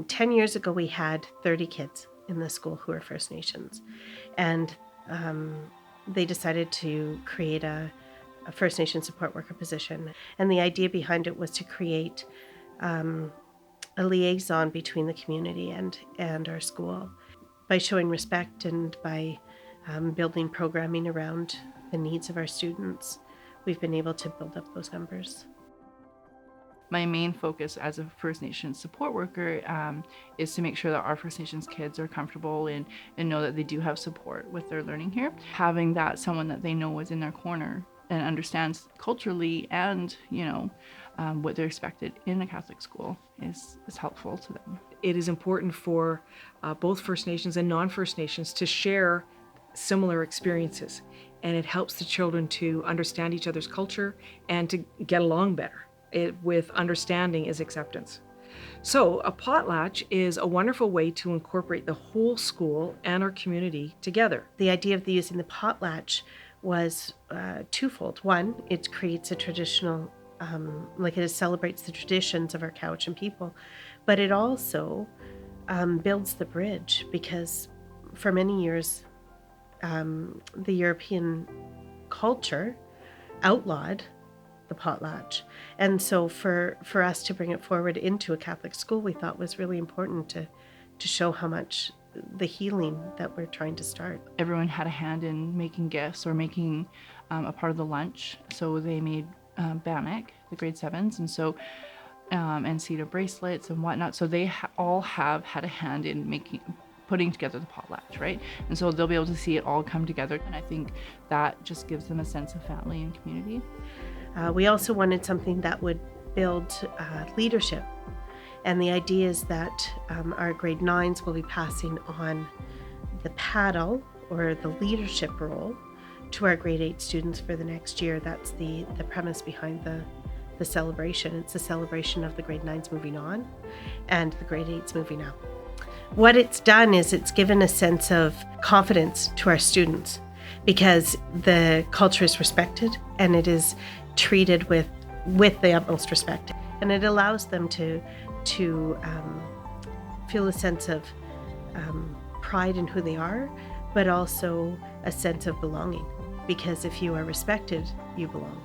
10 years ago, we had 30 kids in the school who were First Nations, and they decided to create a First Nation support worker position. And the idea behind it was to create a liaison between the community and our school. By showing respect and by building programming around the needs of our students, we've been able to build up those numbers. My main focus as a First Nations support worker is to make sure that our First Nations kids are comfortable and know that they do have support with their learning here. Having that someone that they know is in their corner and understands culturally and, what they're expected in a Catholic school is helpful to them. It is important for both First Nations and non-First Nations to share similar experiences, and it helps the children to understand each other's culture and to get along better. With understanding is acceptance. So a potlatch is a wonderful way to incorporate the whole school and our community together. The idea of using the potlatch was twofold. One, it creates a traditional, it celebrates the traditions of our Cowichan people, but it also builds the bridge, because for many years the European culture outlawed the potlatch. And so for us to bring it forward into a Catholic school, we thought was really important to show how much the healing that we're trying to start. Everyone had a hand in making gifts or making a part of the lunch. So they made bannock, the grade 7s, and so and cedar bracelets and whatnot. So they all have had a hand in putting together the potlatch, right? And so they'll be able to see it all come together. And I think that just gives them a sense of family and community. We also wanted something that would build leadership. And the idea is that our grade 9s will be passing on the paddle or the leadership role to our grade 8 students for the next year. That's the premise behind the celebration. It's a celebration of the grade 9s moving on and the grade 8s moving up. What it's done is it's given a sense of confidence to our students, because the culture is respected and it is treated with the utmost respect, and it allows them to feel a sense of pride in who they are, but also a sense of belonging, because if you are respected, you belong.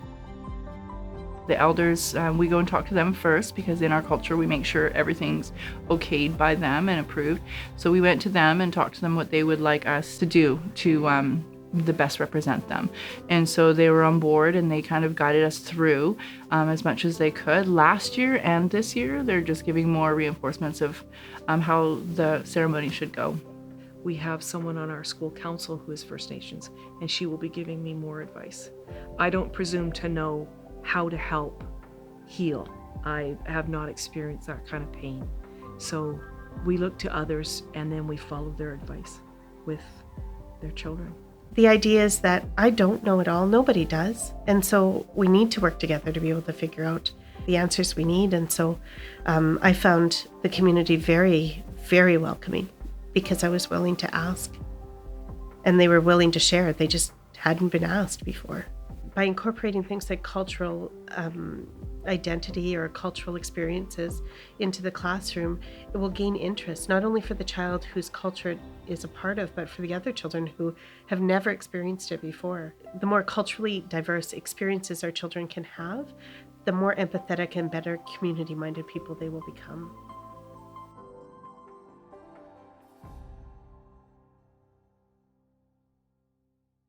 The elders, we go and talk to them first, because in our culture we make sure everything's okayed by them and approved. So we went to them and talked to them what they would like us to do to the best represent them. And so they were on board and they kind of guided us through as much as they could. Last year and this year, they're just giving more reinforcements of how the ceremony should go. We have someone on our school council who is First Nations, and she will be giving me more advice. I don't presume to know how to help heal. I have not experienced that kind of pain. So we look to others and then we follow their advice with their children. The idea is that I don't know it all, nobody does. And so we need to work together to be able to figure out the answers we need. And so I found the community very, very welcoming, because I was willing to ask and they were willing to share. They just hadn't been asked before. By incorporating things like cultural identity or cultural experiences into the classroom, it will gain interest, not only for the child whose culture is a part of, but for the other children who have never experienced it before. The more culturally diverse experiences our children can have, the more empathetic and better community-minded people they will become.